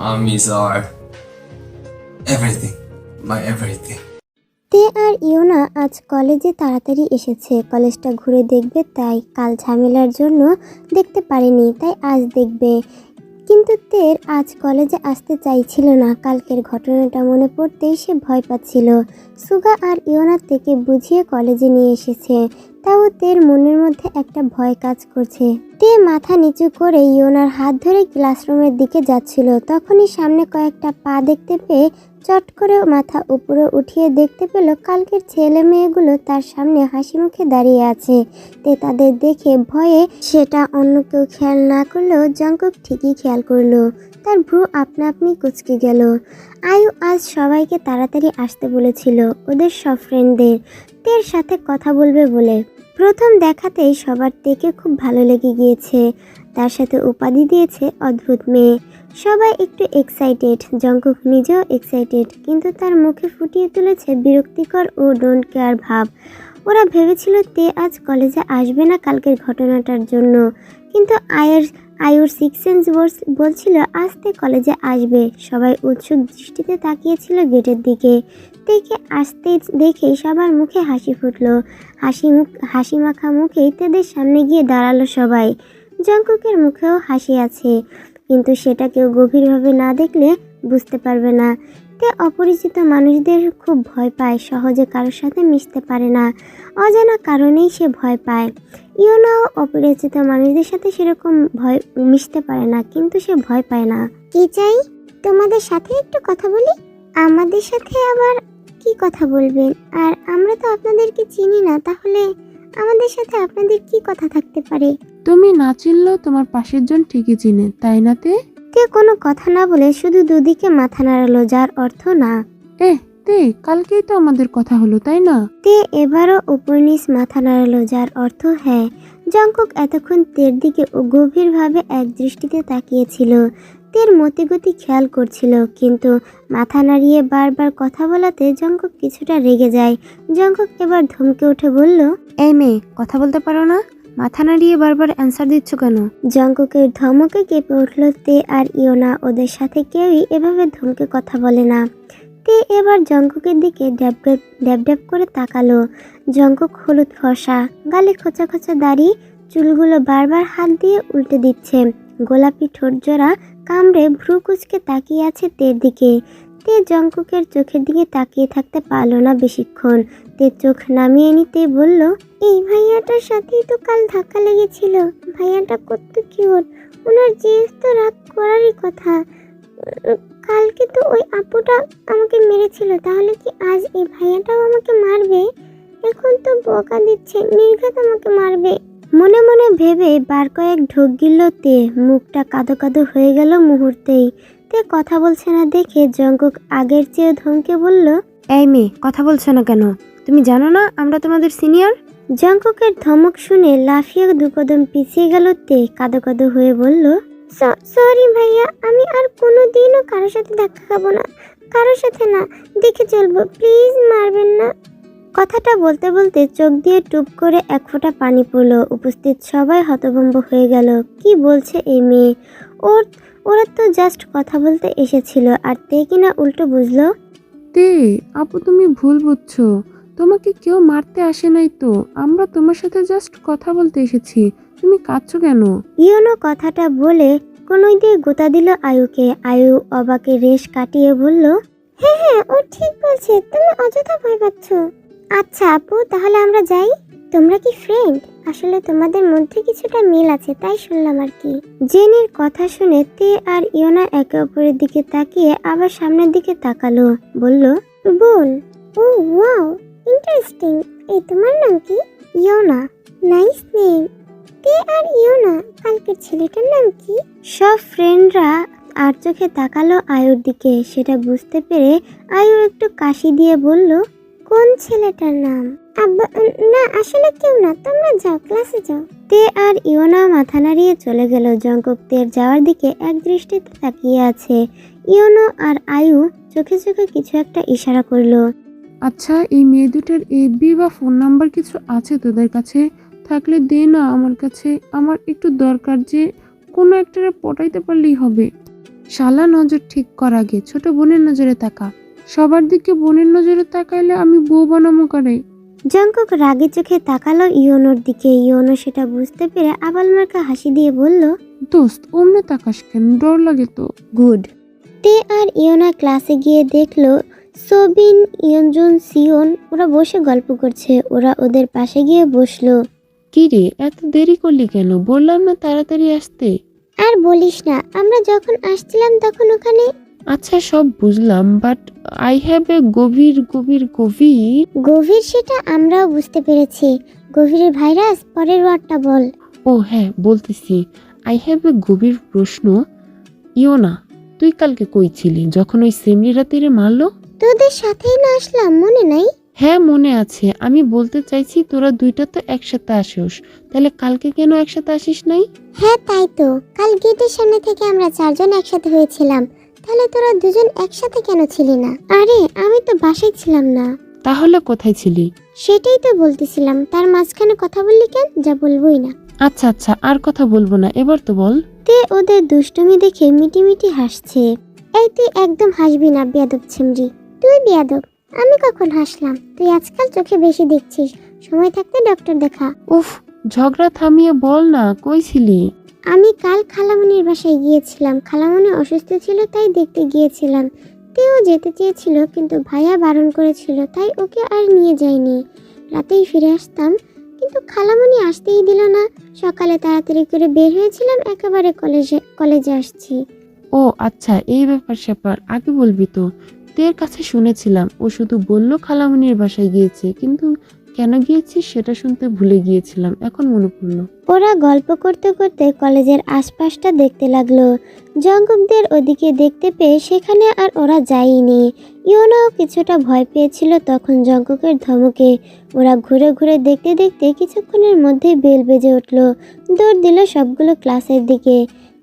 Armies are everything, my everything. তে আর Yona আজ কলেজে তাড়াতাড়ি এসেছে। কলেজটা ঘুরে দেখবে, তাই কাল ঝামেলার জন্য দেখতে পারেনি, তাই আজ দেখবে। কিন্তু তের আজ কলেজে আসতে চাইছিল না। কালকের ঘটনাটা মনে পড়তেই সে ভয় পাচ্ছিল। সুগা আর ইয়োনা তেকে বুঝিয়ে কলেজে নিয়ে এসেছে, তাও তের মনের মধ্যে একটা ভয় কাজ করছে। তে মাথা নিচু করে ইয়োনার হাত ধরে ক্লাসরুমের দিকে যাচ্ছিল। তখনই সামনে কয়েকটা পা দেখতে পেয়ে চট করে মাথা উপরে উঠিয়ে দেখতে পেল কালকের ছেলে মেয়েগুলো তার সামনে হাসি মুখে দাঁড়িয়ে আছে। তে তাদের দেখে ভয়ে সেটা অন্য কেউ খেয়াল না করলেও জঙ্কুক ঠিকই খেয়াল করলো। তার ভ্রু আপনা আপনি কুঁচকে গেল। আয়ু আজ সবাইকে তাড়াতাড়ি আসতে বলেছিল, ওদের সব ফ্রেন্ডদের তের সাথে কথা বলবে বলে। প্রথম দেখাতেই সবার তেকে খুব ভালো লেগে গিয়েছে। তার সাথে উপাধি দিয়েছে অদ্ভুত মেয়ে। সবাই একটু এক্সাইটেড, জঙ্কুক নিজেও এক্সাইটেড, কিন্তু তার মুখে ফুটিয়ে তুলেছে বিরক্তিকর ও ডোন্ট কেয়ার ভাব। ওরা ভেবেছিল তে আজ কলেজে আসবে না কালকের ঘটনাটার জন্য, কিন্তু আয়ুর সিক্স সেন্স বলছিল আজ তে কলেজে আসবে। সবাই উৎসুক দৃষ্টিতে তাকিয়েছিল গেটের দিকে। তেকে আসতে দেখে সবার মুখে হাসি ফুটলো। হাসি মাখা মুখেই তেদের সামনে গিয়ে দাঁড়ালো সবাই। জঙ্কুকের মুখেও হাসি আছে, কিন্তু সেটা কেউ গভীরভাবে না দেখলে বুঝতে পারবে না। তে অপরিচিত মানুষদের খুব ভয় পায়, সহজে কারোর সাথে মিশতে পারে না। অজানা কারণেই সে ভয় পায়। ইয়োনাও অপরিচিত মানুষদের সাথে সেরকম মিশতে পারে না, কিন্তু সে ভয় পায় না। কি চাই? তোমাদের সাথে একটু কথা বলি। আমাদের সাথে আবার কি কথা বলবেন? আর আমরা তো আপনাদেরকে চিনি না, তাহলে আমাদের সাথে আপনাদের কি কথা থাকতে পারে? তুমি না চিনলেও তোমার পাশের জন ঠিকই চিনে, তাই না তে? তে কোনো কথা না বলে শুধু দুদিকে মাথা নাড়ালো, যার অর্থ না। তে কালকেই তো আমাদের কথা হলো, তাই না? তে এবারও উপর নিচ মাথা নাড়ালো, যার অর্থ হ্যাঁ। জঙ্কুক এতক্ষণ তের দিকে গভীরভাবে এক দৃষ্টিতে তাকিয়েছিল। তের মতিগতি খেয়াল করছিল, কিন্তু মাথা নাড়িয়ে বারবার কথা বলাতে জঙ্কুক কিছুটা রেগে যায়। জঙ্কুক এবার ধমকে উঠে বলল, এই মেয়ে, কথা বলতে পারো না? মাথা নাড়িয়ে বারবার অ্যান্সার দিচ্ছ কেন? জঙ্কুকের ধমকে কেঁপে উঠল তে আর ইয়োনা। ওদের সাথে কেউই এভাবে ধমকে কথা বলে না। তে এবার জঙ্কুকের দিকে ড্যাব ড্যাব করে তাকালো। জঙ্কুক হলুদ ফর্সা, গালে খোঁচা খোঁচা দাড়ি, চুলগুলো বারবার হাত দিয়ে উল্টে দিচ্ছে। গোলাপি ঠোঁট জোড়া কামড়ে ভ্রু কুচকে তাকিয়ে আছে তের দিকে। তে জঙ্কুকের চোখের দিকে তাকিয়ে থাকতে পারলো না বেশিক্ষণ। তে চোখ নামিয়ে নিতে বলল, এই ভাইয়াটার সাথেই তো কাল ধাক্কা লেগেছিল। ভাইয়াটা কত কিউট, ওনার জিন্স তো রাগ করারই কথা। কালকে তো ওই আপুটা আমাকে মেরেছিল, তাহলে কি আজ এই ভাইয়াটাও আমাকে মারবে? এখন তো বকা দিচ্ছে, নির্ঘাত আমাকে মারবে। মনে মনে ভেবে বার কয়েক ঢোক গিলল তে। মুখটা কাদো কাদো হয়ে গেল মুহূর্তেই। তে কথা বলছে না দেখে জঙ্কুক আগের চেয়ে ধমকে বলল, এই মেয়ে, কথা বলছো না কেন? তুমি জানো না আমরা তোমাদের সিনিয়র? জঙ্কুকের ধমক শুনে লাফিয়ে দু কদম পিছিয়ে গেল তে। কাদো কাদো হয়ে বলল, সরি ভাইয়া, আমি আর কোনোদিনও কারোর সাথে ধাক্কা খাবো না, কারোর সাথে না, দেখে চলবো, প্লিজ মারবেন না। কথাটা বলতে বলতে চোখ দিয়ে টুপ করে এক ফোঁটা পানি পড়লো। উপস্থিত সবাই হতভম্ব হয়ে গেল। কি বলছে এই মেয়ে? ওরা তো জাস্ট কথা বলতে এসেছিল, আর তে কিনা উল্টো বুঝলো। তে আপু, তুমি ভুল বুঝছো। তোমাকে কেউ মারতে আসে নাই তো, আমরা তোমার সাথে জাস্ট কথা বলতে এসেছি। তুমি কাঁদছো কেন? ইয়োনো কথাটা বলে কোনোই দিয়ে গোতা দিল আয়ুকে। আয়ু অবাকে রেশ কাটিয়ে বলল, হ্যাঁ হ্যাঁ, ও ঠিক বলছে, তুমি অযথা ভয় পাচ্ছ। আচ্ছা আপু, তাহলে আমরা যাই। তোমরা কি ফ্রেন্ড? আসলে তোমাদের মধ্যে কিছুটা মিল আছে, তাই শুনলাম আর কি। জেনির কথা শুনে তে আর ইয়োনা একে অপরের দিকে তাকিয়ে আবার সামনের দিকে তাকালো। বলল, বোন। ও ওয়াও, ইন্টারেস্টিং। এই তোমার নাম কি? ইয়োনা। Nice name. তে আর ইয়োনা, কালকের ছেলেটার নাম কি? সব ফ্রেন্ডরা আর চোখে তাকালো আয়ুর দিকে। সেটা বুঝতে পেরে আয়ু একটু কাশি দিয়ে বলল, কোন ছেলেটার নাম? আব্বা, না আসলে কেউ না, তোমরা যাও, ক্লাসে যাও। তে আর ইয়োনা মাথা নাড়িয়ে চলে গেল। জঙ্কুক তের যাওয়ার দিকে এক দৃষ্টিতে তাকিয়ে আছে। ইয়োনো আর আয়ু চোখে চোখে কিছু একটা ইশারা করলো। আচ্ছা, এই মেয়ে দুটোর এফবি বা ফোন নাম্বার কিছু আছে তোদের কাছে? থাকলে দে না আমার কাছে, আমার একটু দরকার। যে কোনো একটারে পটাইতে পারলেই হবে। শালা নজর ঠিক কর, আগে ছোট বোনের নজরে তাকা। সবার দিকে বোনের নজরে তাকাইলে আমি বউ বানামো কারে? জঙ্কুক রাগে চোখে তাকালো ইয়োনোর দিকে। ইয়োনো সেটা বুঝতে পেরে আবাল মার্কা হাসি দিয়ে বলল, দোস্ত ওমনে তাকাস কেন, ডর লাগে তো। গুড। তে আর ইয়োনা ক্লাসে গিয়ে দেখলো সোবিন, ইয়নজুন, সিওন ওরা বসে গল্প করছে। ওরা ওদের পাশে গিয়ে বসলো। কি রে, এত দেরি করলি কেন? বললাম না তাড়াতাড়ি আসতে। আর বলিস না, আমরা যখন আসছিলাম তখন ওখানে। আচ্ছা সব বুঝলাম, বাট আই হ্যাভ এ গভীর গভীর গভীর। গভীর সেটা আমরাও বুঝতে পেরেছি। গভীরের ভাইরাস, পরের ওয়ার্ডটা বল। ও হ্যাঁ বলতেছি, আই হ্যাভ এ গভীর প্রশ্ন। ইয়োনা, তুই কালকে কই ছিলি যখন ওই সেমরি রাতিরে মারলো? তোদের সাথেই না আসলাম, মনে নাই? হ্যাঁ মনে আছে, আমি বলতে চাইছি তোরা দুইটা তো একসাথে আসোস, তাহলে কালকে কেন একসাথে আসিস নাই? হ্যাঁ তাই তো, কাল গেটের সামনে থেকে আমরা 4 জন একসাথে হয়েছিলাম। তাহলে তোরা দুজন একসাথে কেন ছিলি না? আরে আমি তো বাসায় ছিলাম না। তাহলে কোথায় ছিলি? সেটাই তো বলতেছিলাম, তার মাঝখানে কথা বললি কেন? যা বলবোই না। আচ্ছা আচ্ছা আর কথা বলবো না, এবার তো বল। তে ওদের দুষ্টুমি দেখে মিটিমিটি হাসছে। এই তুই একদম হাসবি না বেয়াদব ছিমরি। তুই বেয়াদব, আমি কখন হাসলাম? তুই আজকাল চোখে বেশি দেখছিস, সময় থাকতে ডক্টর দেখা। উফ, ঝগড়া থামিয়ে বল না, কই ছিলি? আমি কাল খালামণির বাসায় গিয়েছিলাম। খালামণি অসুস্থ ছিল তাই দেখতে গিয়েছিলাম। তেও যেতে চেয়েছিল কিন্তু ভাইয়া বারণ করেছিল, তাই ওকে আর নিয়ে যাইনি। রাতেই ফিরে আসতাম, কিন্তু খালামণি আসতেই দিল না। সকালে তাড়াতাড়ি করে বের হয়েছিলাম, একেবারে কলেজে আসছি। ও আচ্ছা, এই ব্যাপার স্যাপার আগে বলবি তো। তোর কাছে শুনেছিলাম ও শুধু বলল খালামণির বাসায় গিয়েছে, কিন্তু কেন গিয়েছিস সেটা শুনতে ভুলে গিয়েছিলাম, এখন মনে পড়লো। ওরা গল্প করতে করতে কলেজের আশপাশটা দেখতে লাগলো। জঙ্কুকদের ওদিকে দেখতে পেয়ে সেখানে আর ওরা যায়নি। ইয়োনাও কিছুটা ভয় পেয়েছিল তখন জঙ্কুকের ধমকে। ওরা ঘুরে ঘুরে দেখতে দেখতে কিছুক্ষণের মধ্যেই বেল বেজে উঠলো। দৌড় দিল সবগুলো ক্লাসের দিকে।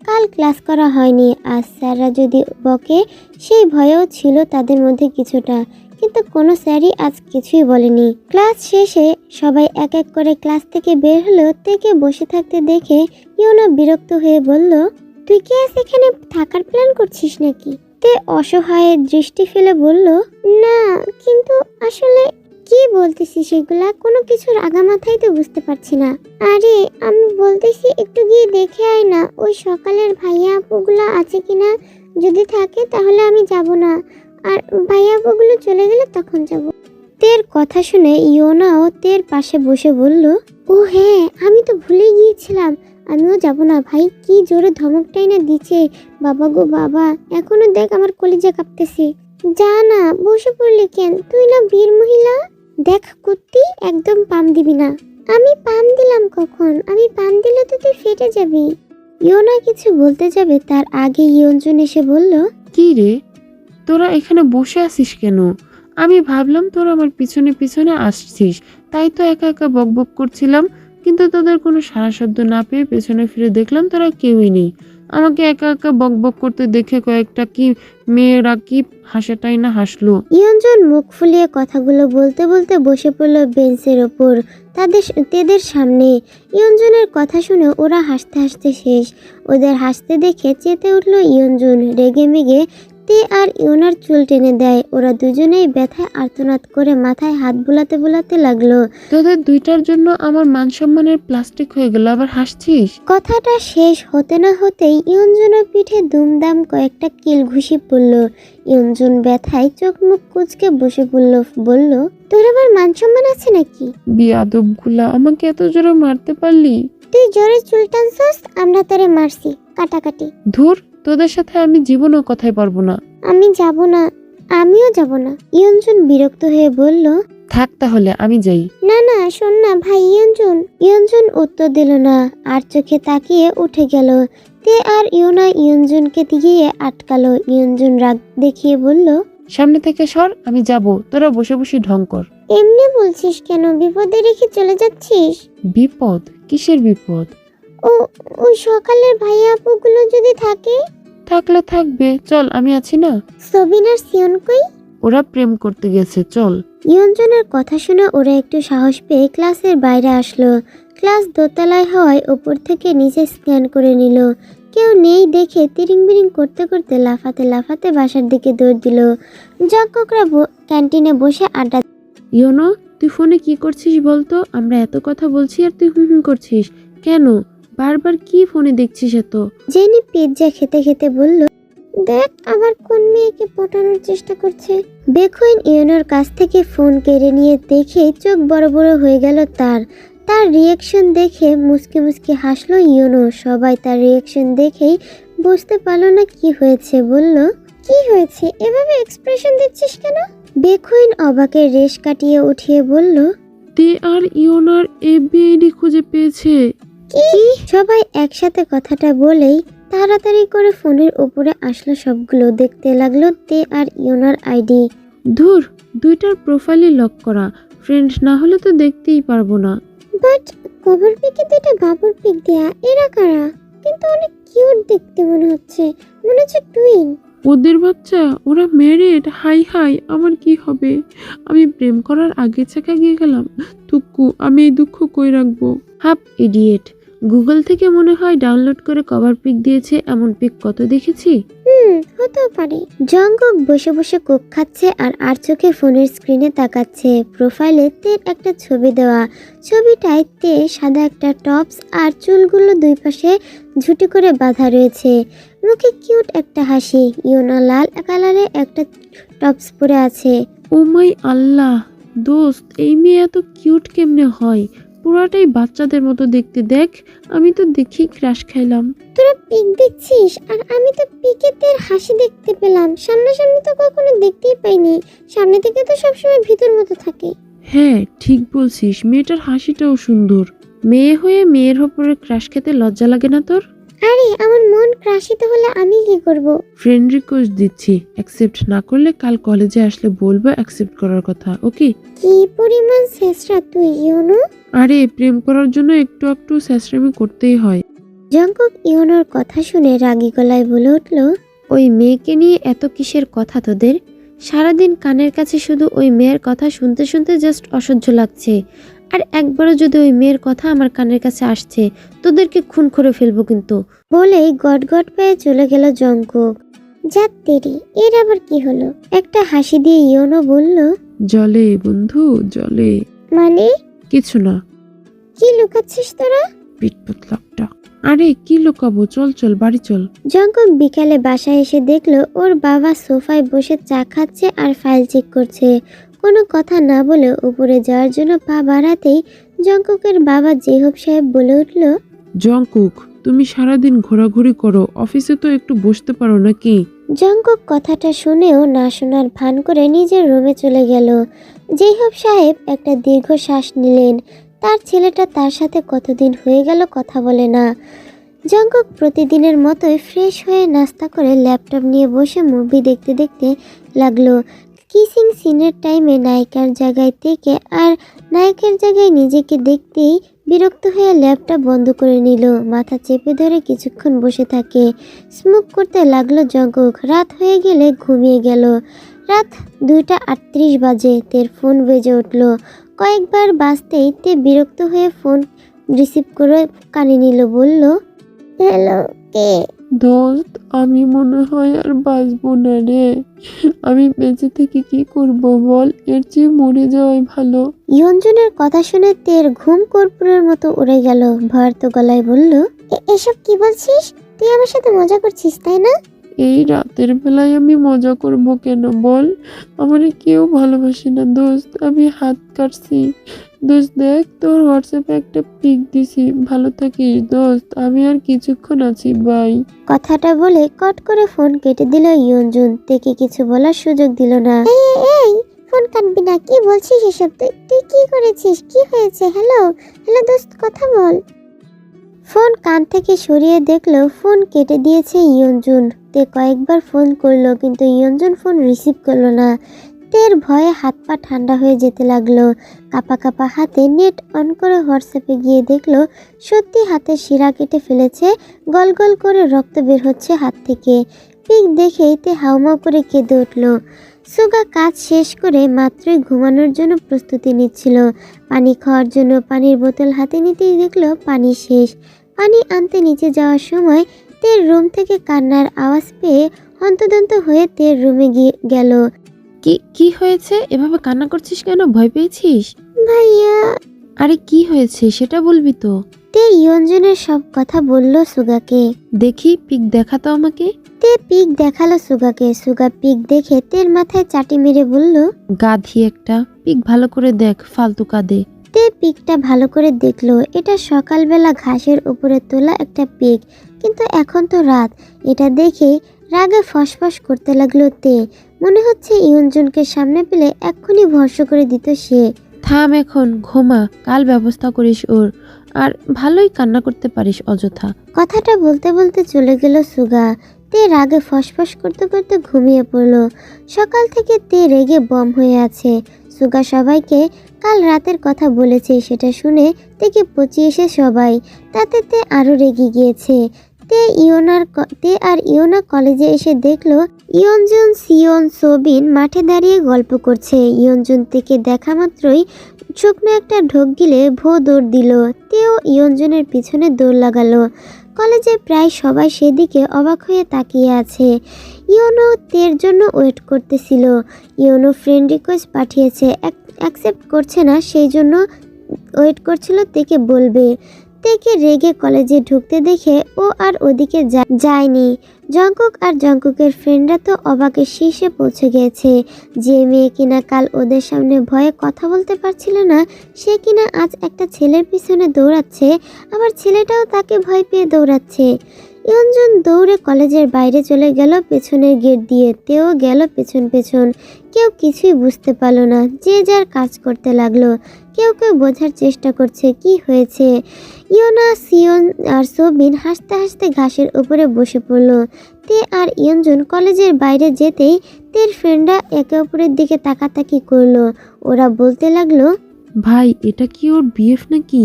কাল ক্লাস করা হয়নি, আজ স্যাররা যদি বকে সেই ভয়ও ছিল তাদের মধ্যে কিছুটা, কিন্তু কোনো স্যারই আজ কিছুই বলেনি। ক্লাস শেষে সবাই এক এক করে ক্লাস থেকে বের হলো। তেকে বসে থাকতে দেখে ইয়োনা বিরক্ত হয়ে বলল, তুই কি আজ এখানে থাকার প্ল্যান করছিস নাকি? তে অসহায়ের দৃষ্টি ফেলে বলল, না কিন্তু আসলে কি বলতেছি সেগুলা কোনো কিছুর আগামাথাই তো বুঝতে পারছি না। আরে আমি বলতেছি একটু গিয়ে দেখে আয় না, ওই সকালের ভাইয়া আপুগুলা আছে কিনা। যদি থাকে তাহলে আমি যাব না, আর ভাইয়া আপুগুলো চলে গেলে তখন যাব। তের কথা শুনে ইয়োনাও তের পাশে বসে বলল, ও হ্যাঁ আমি তো ভুলে গিয়েছিলাম, আমিও যাব না। ভাই কি জোরে ধমকটাই না দিচ্ছে, বাবা গো বাবা, এখনো দেখ আমার কলিজা কাঁপতেছে। যা না, বসে পড়লি কেন? তুই না বীর মহিলা। দেখ কুত্তি, একদম পাম দিবি না। আমি পাম দিলাম কখন? আমি পাম দিলে তো তুই ফেটে যাবি। ইয়োনা কিছু বলতে যাবে তার আগে ইয়নজুন এসে বলল, কি রে, তোরা এখানে বসে আছিস কেন? আমি ভাবলাম তোরা আমার পিছনে পিছনে আসছিস, তাই তো একা একা বকবক করছিলাম, কিন্তু তোদের কোনো সারা শব্দ না পেয়ে পেছনে ফিরে দেখলাম তোরা কেউই নেই। আমাকে একা একা বকবক করতে দেখে কয়েকটা কি মেয়েরা কি হাসাটাই না হাসলো। ইয়নজুন মুখ ফুলিয়ে কথাগুলো বলতে বলতে বসে পড়ল বেঞ্চের ওপর তেদের সামনে। ইয়নজুনের কথা শুনে ওরা হাসতে হাসতে শেষ। ওদের হাসতে দেখে চেতে উঠল ইয়নজুন। রেগে মেগে তে আর ইয়োনার চুল টেনে দেয়। ওরা দুজনেই ব্যথায় আর্তনাদ করে মাথায় হাত বুলাতে বুলাতে লাগলো। তোদের দুইটার জন্য আমার মান সম্মানের প্লাস্টিক হয়ে গেল, আবার হাসছিস? কথাটা শেষ হতে না হতেই ইয়নজুনের পিঠে দুমদাম কয়েকটা কিল ঘুষি পড়ল। ইয়নজুন ব্যথায় চোখ মুখ কুঁচকে বসে পড়ল, বলল, তোর আবার মান সম্মান আছে নাকি? বিয়াদবগুলা, আমাকে এত জোরে মারতে পারলি? তুই জোরে চুল টানছস, আমরা তোরে মারছি কাটাকাটি। ধুর, তোদের সাথে আমি জীবনেও কথাই পারবো না। আমি যাব না। আমিও যাব না। ইয়নজুন বিরক্ত হয়ে বলল, থাক তাহলে আমি যাই। না না শোন না ভাই ইয়নজুন। ইয়নজুন উত্তর দিল না, আর চোখে তাকিয়ে উঠে গেল। তে আর ইয়োনা ইয়নজুনকে দিয়ে আটকালো। ইয়নজুন রাগ দেখিয়ে বলল, সামনে থেকে সর, আমি যাব, তোরা বসে বসে ঢং কর। এমনি বলছিস কেন? বিপদে রেখে চলে যাচ্ছিস? বিপদ? কিসের বিপদ? ও ওই সকালের ভাইয়া আপুগুলো যদি থাকে? থাকলে থাকবে, চল, আমি আছি না। সবিনার সিয়ন কই? ওরা প্রেম করতে গেছে, চল। ইয়নজনের কথা শুনে ওরা একটু সাহস পেয়ে ক্লাসের বাইরে আসলো। ক্লাস দোতলায় হওয়ায় ওপর থেকে নিচে স্ক্যান করে নিল, কেউ নেই দেখে তিরিং বিরিং করতে করতে লাফাতে লাফাতে বাসার দিকে দৌড় দিল। জঙ্কুকরা ক্যান্টিনে বসে আড্ডা। ইয়োনো, তুই ফোনে কি করছিস বলতো? আমরা এত কথা বলছি আর তুই হুম হুম করছিস কেন? বারবার কি ফোনে দেখছিস এত? জেনি পিৎজা খেতে খেতে বলল, দেখ আবার কোন মেয়েকে পটানোর চেষ্টা করছে। বেকুইন ইয়োনোর কাছ থেকে ফোন কেড়ে নিয়ে দেখে চোখ বড় বড় হয়ে গেল তার। তার রিয়াকশন দেখে মুচকি মুচকি হাসলো ইয়োনো। সবাই তার রিয়াকশন দেখেই বুঝতে পারলো না কি হয়েছে। বলল, কি হয়েছে, এভাবে এক্সপ্রেশন দিচ্ছিস কেন? বেকুইন অবাকের রেশ কাটিয়ে উঠিয়ে বলল, তে আর ইয়োনার এফবিআইডি খুঁজে পেয়েছে। কি? সবাই একসাথে কথাটা বলেই তাড়াতাড়ি করে ফোনের উপরে আসলো সবগুলো। দেখতে লাগলো তে আর ইয়োনার আইডি। ধুর, দুইটার প্রোফাইলই লক করা, ফ্রেন্ড না হলে তো দেখতেই পারবো না। বাট কভার পিকে দুইটা বাবুর পিক দেয়া, এরা কারা? কিন্তু অনেক কিউট দেখতে মনে হচ্ছে টুইন। ওদের বাচ্চা, ওরা ম্যারিড। হাই হাই, আমার কি হবে? আমি প্রেম করার আগে চাকা গিয়ে গেলাম। তুক্কু, আমি এই দুঃখ কই রাখবো? Half idiot. গুগল থেকে মনে হয় ডাউনলোড করে কভার পিক দিয়েছে। এমন পিক কত দেখেছি। হতেও পারে। জঙ্কুক বসে বসে কোক খাচ্ছে আর চোখে ফোনের স্ক্রিনে তাকাচ্ছে। প্রোফাইলে তের একটা ছবি দেওয়া। ছবিটায় তে সাদা একটা টপস আর চুলগুলো দুই পাশে ঝুটি করে বাঁধা রয়েছে। মুখে কিউট একটা হাসি। ইয়োনা লাল কালারে একটা টপস পরে আছে। ও মাই আল্লাহ, দোস্ত এই মেয়ে এত কিউট কেমনে হয়? পুরাটাই বাচ্চাদের মতো দেখতে। দেখ, আমি তো দেখি ক্রাশ খাইলাম। তোরা পিক দেখছিস আর আমি তো পিকে তের হাসি দেখতে পেলাম। সামনাসামনি তো কখনো দেখতেই পাইনি। সামনে থেকে তো সবসময় ভিতর মতো থাকে। হ্যাঁ, ঠিক বলছিস। মেয়েটার হাসিটাও সুন্দর। মেয়ে হয়ে মেয়ের ওপরে ক্রাশ খেতে লজ্জা লাগে না তোর? আরে আমার মন ক্রাশিত হলে আমি কি করব? ফ্রেন্ড রিকোয়েস্ট দিচ্ছি, অ্যাকসেপ্ট না করলে কাল কলেজে আসলে বলবো অ্যাকসেপ্ট করার কথা, ওকে? কি পরিমাণ শেষরা তুই ইয়োনো। আরে প্রেম করার জন্য একটু একটু স্যাসরামি করতেই হয়। জঙ্কুক ইয়োনোর কথা শুনে রাগী গলায় বলে উঠল, ওই মেয়েকে নিয়ে এত কিসের কথা তোদের? সারাদিন কানের কাছে শুধু ওই মেয়ের কথা শুনতে শুনতে জাস্ট অসহ্য লাগছে। আর একবারও যদি ওই মেয়ের কথা আমার কানের কাছে আসছে, তোদেরকে খুন করে ফেলবো কিন্তু। বলেই গটগট পেয়ে চলে গেল জঙ্কুক। যাক তেরি, এর আবার কি হলো? একটা হাসি দিয়ে ইয়োনো বলল, জলে বন্ধু জলে। মানে? কিছু না, কি লুকাচ্ছিস তোরা? পিট পাতলাপটা। আরে কি লুকাবো, চল চল বাড়ি চল। জঙ্কুক বিকালে বাসায় এসে দেখলো ওর বাবা সোফায় বসে চা খাচ্ছে আর ফাইল চেক করছে। কোনো কথা না বলে উপরে যাওয়ার জন্য পা বাড়াতেই জঙ্কুকের বাবা জেহব সাহেব বলে উঠল, জঙ্কুক, তুমি সারাদিন ঘোরাঘুরি করো, অফিসে তো একটু বসতে পারো নাকি? জঙ্কুক কথাটা শুনেও না শোনার ভান করে নিজের রুমে চলে গেল। জেহব সাহেব একটা দীর্ঘ শ্বাস নিলেন। তার ছেলেটা তার সাথে কতদিন হয়ে গেল কথা বলে না। জঙ্কুক প্রতিদিনের মতোই ফ্রেশ হয়ে নাস্তা করে ল্যাপটপ নিয়ে বসে মুভি দেখতে দেখতে লাগলো। কিসিং সিনের টাইমে নায়িকার জায়গায় থেকে আর নায়কের জায়গায় নিজেকে দেখতেই বিরক্ত হয়ে ল্যাপটপ বন্ধ করে নিল। মাথা চেপে ধরে কিছুক্ষণ বসে থাকে। স্মোক করতে লাগলো জঙ্কুক। রাত হয়ে গেলে ঘুমিয়ে গেল। রাত 2:38 বাজে। তের ফোন বেজে উঠল। কয়েকবার বাজতেই তে বিরক্ত হয়ে ফোন রিসিভ করে কানে নিল। বলল, হ্যালো, কে? দোস্ত, আমি মনে হয় আর বাঁচবো না রে। আমি বেঁচে থেকে কি করব বল? এর চেয়ে মরে যাওয়াই ভালো। ইয়ঞ্জনের কথা শুনে তের ঘুম কর্পূরের মতো উড়ে গেল। ভয়ার্ত গলায় বলল, এসব কি বলছিস? তুই আমার সাথে মজা করছিস তাই না? এই রাতের বেলায় আমি মজা করব কেন বল? আমারে কেউ ভালোবাসে না দোস্ত, আমি হাত কাটছি। দোস্ত দেখ, তোর হোয়াটসঅ্যাপে একটা পিক দিছি। ভালো থাকিস দোস্ত, আমি আর কিছুক্ষণ আছি, বাই। কথাটা বলে কট করে ফোন কেটে দিল ইয়ঞ্জন। তেকে কিছু বলার সুযোগ দিল না। এই ফোন কাটবি না, কি বলছিস এসব? তুই কি করেছিস? কি হয়েছে? হ্যালো হ্যালো দোস্ত, কথা বল। ফোন কান থেকে সরিয়ে দেখলো ফোন কেটে দিয়েছে ইয়ঞ্জন। তে কয়েকবার ফোন করলো কিন্তু ইয়ঞ্জন ফোন রিসিভ করলো না। তের ভয়ে হাত পা ঠান্ডা হয়ে যেতে লাগলো। কাপা কাপা হাতে নেট অন করে হোয়াটসঅ্যাপে গিয়ে দেখলো সত্যি হাতের শিরা কেটে ফেলেছে। গল গল করে রক্ত বের হচ্ছে হাত থেকে। পিক দেখেই তে হাউমাউ করে কেঁদে উঠল। সুগা কাজ শেষ করে মাত্রই ঘুমানোর জন্য প্রস্তুতি নিচ্ছিল। পানি খাওয়ার জন্য পানির বোতল হাতে নিতেই দেখলো পানি শেষ। পানি আনতে নিচে যাওয়ার সময় তে তের রুম থেকে কান্নার আওয়াজ পেয়ে হন্তদন্ত হয়ে তের রুমে গেল। কি হয়েছে? এভাবে কান্না করছিস কেন? ভয় পেয়েছিস? ভাইয়া। আরে কি হয়েছে সেটা বলবি তো। তে ইয়ঞ্জনের সব কথা বলল সুগাকে। দেখি পিক দেখাতো আমাকে। তে পিক দেখালো সুগাকে। সুগা পিক দেখে তের মাথায় চাটি মেরে বলল, গাধি একটা, পিক ভালো করে দেখ, ফালতু কাঁদে। তে পিকটা ভালো করে দেখলো। এটা সকালবেলা ঘাসের উপরে তোলা একটা পিক, কিন্তু এখন তো রাত। এটা দেখে রাগে ফসফস করতে লাগলো তে। মনে হচ্ছে ইয়ঞ্জনকে সামনে পেলে এক্ষুনি ভর্ষ করে দিত সে। থাম এখন, ঘুমা, কাল ব্যবস্থা করিস ওর। আর ভালোই কান্না করতে পারিস অযথা। কথাটা বলতে বলতে চলে গেল সুগা। তে রাগে ফসফস করতে করতে ঘুমিয়ে পড়লো। সকাল থেকে তে রেগে বম হয়ে আছে। সুগা সবাইকে কাল রাতের কথা বলেছে, সেটা শুনে তেকে পচিয়েছে সবাই। তাতে তে আরো রেগে গিয়েছে। তে আর ইয়োনা কলেজে এসে দেখলো ইয়ঞ্জন, সিয়ন, সোবিন মাঠে দাঁড়িয়ে গল্প করছে। ইয়ঞ্জন থেকে দেখা মাত্রই শুকনো একটা ঢোক গিলে ভো দৌড় দিল। তেও ইয়ঞ্জনের পিছনে দৌড় লাগালো। কলেজে প্রায় সবাই সেদিকে অবাক হয়ে তাকিয়ে আছে। ইয়োনো তের জন্য ওয়েট করতেছিল। ইয়োনো ফ্রেন্ড রিকোয়েস্ট পাঠিয়েছে, অ্যাকসেপ্ট করছে না, সেই জন্য ওয়েট করছিল তেকে বলবে। তেকে রেগে কলেজে ঢুকতে দেখে ও আর ওদিকে যায়নি। জঙ্কুক আর জঙ্কুকের ফ্রেন্ডরা তো অবাকের শীর্ষে পৌঁছে গেছে। যে মেয়ে কিনা কাল ওদের সামনে ভয়ে কথা বলতে পারছিল না, সে কিনা আজ একটা ছেলের পিছনে দৌড়াচ্ছে, আবার ছেলেটাও তাকে ভয় পেয়ে দৌড়াচ্ছে। ইয়ঞ্জন দৌড়ে কলেজের বাইরে চলে গেল পেছনের গেট দিয়ে। তেও গেল পেছন পেছন। কেউ কিছুই বুঝতে পারল না, যে যার কাজ করতে লাগলো। কেউ কেউ বোঝার চেষ্টা করছে কি হয়েছে। ইয়োনা, সিয়ন আর সোবিন হাসতে হাসতে ঘাসের উপরে বসে পড়ল। তে আর ইয়ঞ্জন কলেজের বাইরে যেতেই তের ফ্রেন্ডরা একে অপরের দিকে তাকাতাকি করলো। ওরা বলতে লাগলো, ভাই এটা কি ওর বিএফ নাকি?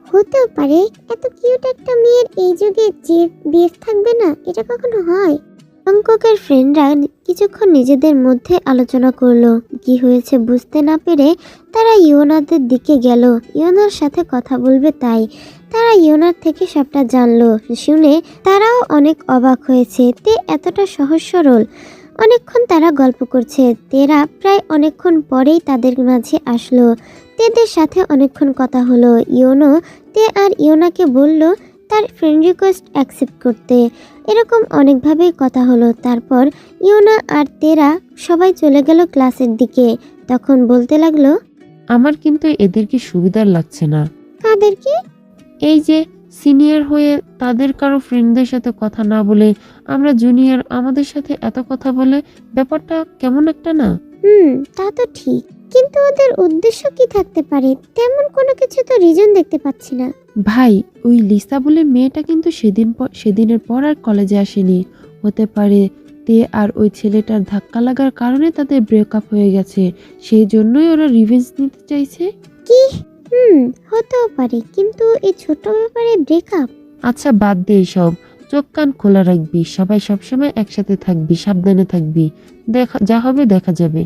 হতেও পারে, এত কিউট একটা মেয়ের এই যুগে যে বিএফ থাকবে না, এটা কখনো হয়? জঙ্কুকের ফ্রেন্ডরা কিছুক্ষণ নিজেদের মধ্যে আলোচনা করলো। কি হয়েছে বুঝতে না পেরে তারা ইয়োনাদের দিকে গেল, ইয়োনার সাথে কথা বলবে তাই। তারা ইয়োনার থেকে সবটা জানলো। শুনে তারাও অনেক অবাক হয়েছে, তে এতটা সহজ সরল। অনেকক্ষণ তারা গল্প করছে। তেরা প্রায় অনেকক্ষণ পরেই তাদের মাঝে আসলো। তেদের সাথে অনেকক্ষণ কথা হলো। ইয়োনো তে আর ইয়োনাকে বলল তার ফ্রেন্ড রিকোয়েস্ট অ্যাকসেপ্ট করতে। এরকম অনেকভাবেই কথা হলো। তারপর ইয়োনা আর তেরা সবাই চলে গেল ক্লাসের দিকে। তখন বলতে লাগলো, আমার কিন্তু এদেরকে সুবিধার লাগছে না। কাদেরকে? এই যে সিনিয়র হয়ে তাদের কারো ফ্রেন্ডদের সাথে কথা না বলে আমরা জুনিয়র আমাদের সাথে এত কথা বলে, ব্যাপারটা কেমন একটা না? তা তো ঠিক, কিন্তু ওদের উদ্দেশ্য কি থাকতে পারে? তেমন কোনো কিছু তো রিজন দেখতে পাচ্ছি না। ভাই, ওই লিসা বলে মেয়েটা কিন্তু সেদিনের পর আর কলেজে আসেনি। হতে পারে তে আর ওই ছেলেটার ধাক্কা লাগার কারণে তাদের ব্রেকআপ হয়ে গেছে, সেই জন্যই ওরা রিভেঞ্জ নিতে চাইছে। কি? হতেও পারে, কিন্তু এই ছোট ব্যাপারে ব্রেকআপ? আচ্ছা বাদ দে সব, চোখ কান খোলা রাখবি, সবাই সবসময় একসাথে থাকবি, সাবধানে থাকবি, যা হবে দেখা যাবে।